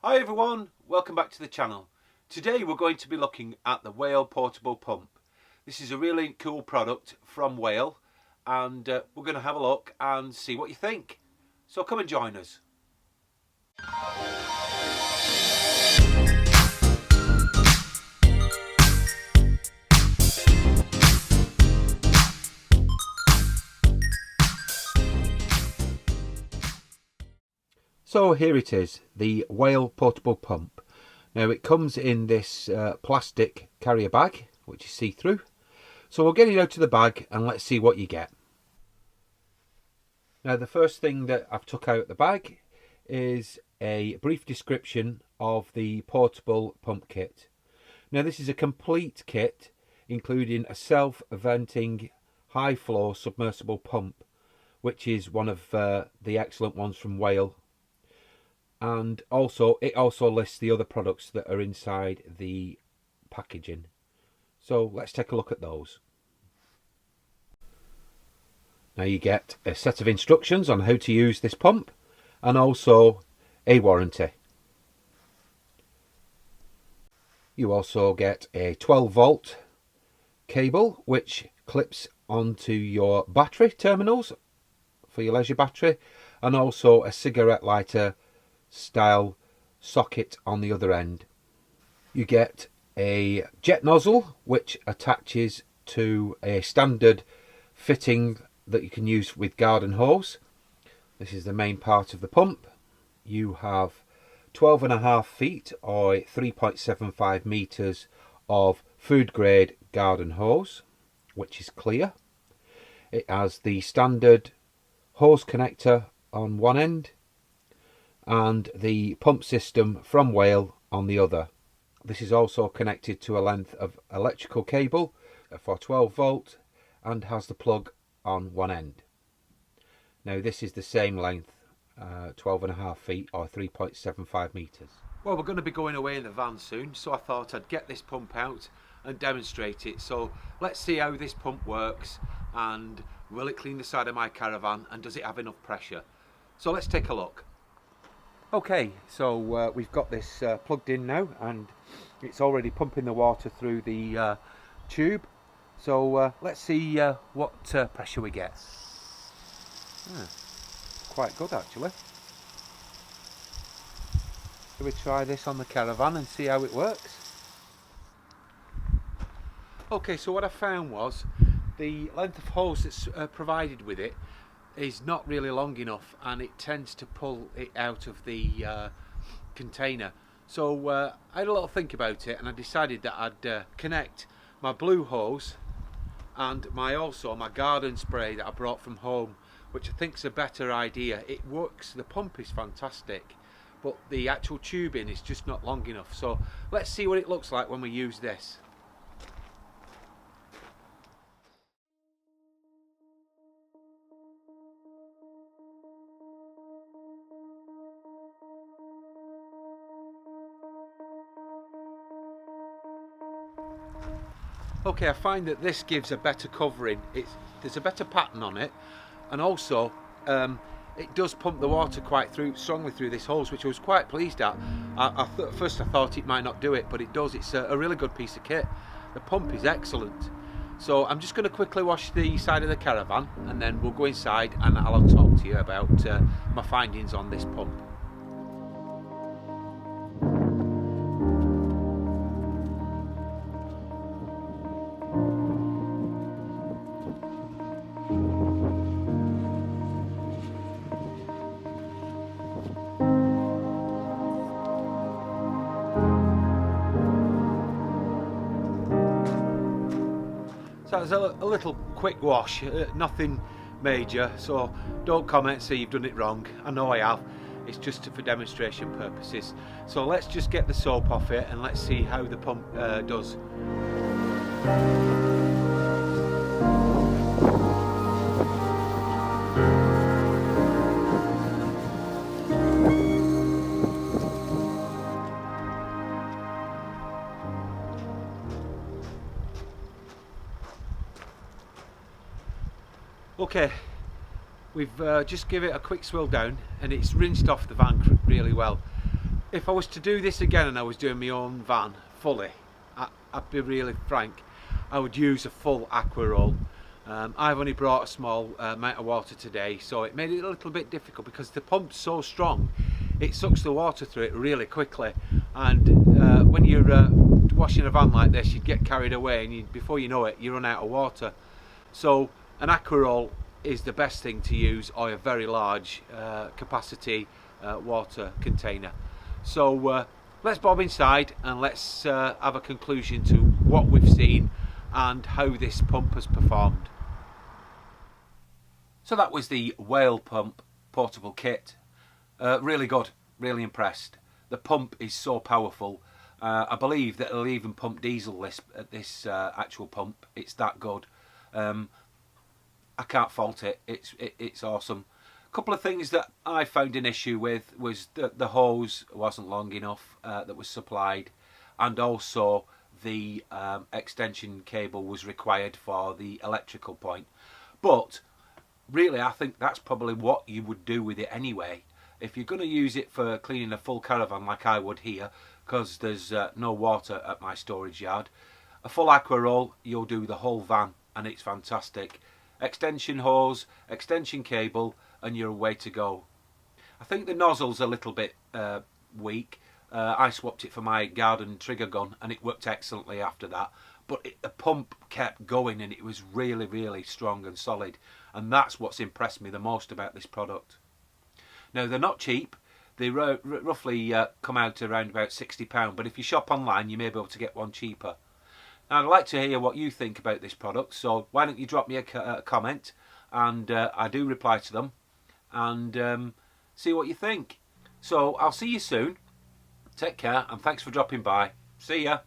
Hi everyone, welcome back to the channel. Today we're going to be looking at the Whale portable pump. This is a really cool product from Whale and we're going to have a look and see what you think. So come and join us. So here it is, the Whale portable pump. Now it comes in this plastic carrier bag, which is see-through. So we'll get it out of the bag and let's see what you get. Now the first thing that I've took out of the bag is a brief description of the portable pump kit. Now this is a complete kit including a self-venting high flow submersible pump, which is one of the excellent ones from Whale. And also it also lists the other products that are inside the packaging. So let's take a look at those. Now you get a set of instructions on how to use this pump and also a warranty. You also get a 12-volt cable which clips onto your battery terminals for your leisure battery, and also a cigarette lighter style socket on the other end. You get a jet nozzle which attaches to a standard fitting that you can use with garden hose. This is the main part of the pump. You have 12.5 feet or 3.75 meters of food grade garden hose, which is clear. It has the standard hose connector on one end and the pump system from Whale on the other. This is also connected to a length of electrical cable for 12 volt and has the plug on one end. Now this is the same length, 12.5 feet or 3.75 meters. Well, we're going to be going away in the van soon, so I thought I'd get this pump out and demonstrate it. So let's see how this pump works, and will it clean the side of my caravan, and does it have enough pressure? So let's take a look. Okay, so we've got this plugged in now and it's already pumping the water through the tube. So let's see what pressure we get. Quite good actually. Shall we try this on the Caravan and see how it works? Okay, so what I found was the length of hose that's provided with it is not really long enough, and it tends to pull it out of the container. So I had a little think about it and I decided that I'd connect my blue hose and my garden spray that I brought from home, which I think is a better idea. It works, the pump is fantastic, but the actual tubing is just not long enough. So let's see what it looks like when we use this. Okay, I find that this gives a better covering. There's a better pattern on it, and also it does pump the water quite strongly through this hose, which I was quite pleased at. At first I thought it might not do it, but it does. It's a really good piece of kit. The pump is excellent. So I'm just going to quickly wash the side of the Caravan and then we'll go inside and I'll talk to you about my findings on this pump. So it was a little quick wash, nothing major, so don't comment and say you've done it wrong. I know I have, it's just for demonstration purposes. So let's just get the soap off it and let's see how the pump does. Okay, we've just give it a quick swirl down and it's rinsed off the van really well. If I was to do this again and I was doing my own van fully, I'd be really frank, I would use a full aqua roll. I've only brought a small amount of water today, so it made it a little bit difficult because the pump's so strong, it sucks the water through it really quickly. And when you're washing a van like this, you'd get carried away, and before you know it, you run out of water. So an aqua roll is the best thing to use, or a very large capacity water container. So let's bob inside and let's have a conclusion to what we've seen and how this pump has performed. So that was the Whale Pump portable kit. Really good, really impressed. The pump is so powerful. I believe that it'll even pump diesel this actual pump. It's that good. I can't fault it. It's awesome. A couple of things that I found an issue with was that the hose wasn't long enough that was supplied, and also the extension cable was required for the electrical point. But really, I think that's probably what you would do with it anyway. If you're going to use it for cleaning a full caravan like I would here, because there's no water at my storage yard, a full aqua roll, you'll do the whole van, and it's fantastic. Extension hose, extension cable, and you're away to go. I think the nozzle's a little bit weak. I swapped it for my garden trigger gun and it worked excellently after that. But the pump kept going and it was really, really strong and solid. And that's what's impressed me the most about this product. Now, they're not cheap. They roughly come out around about £60. But if you shop online, you may be able to get one cheaper. Now, I'd like to hear what you think about this product. So why don't you drop me a comment, and I do reply to them, and see what you think. So I'll see you soon. Take care, and thanks for dropping by. See ya.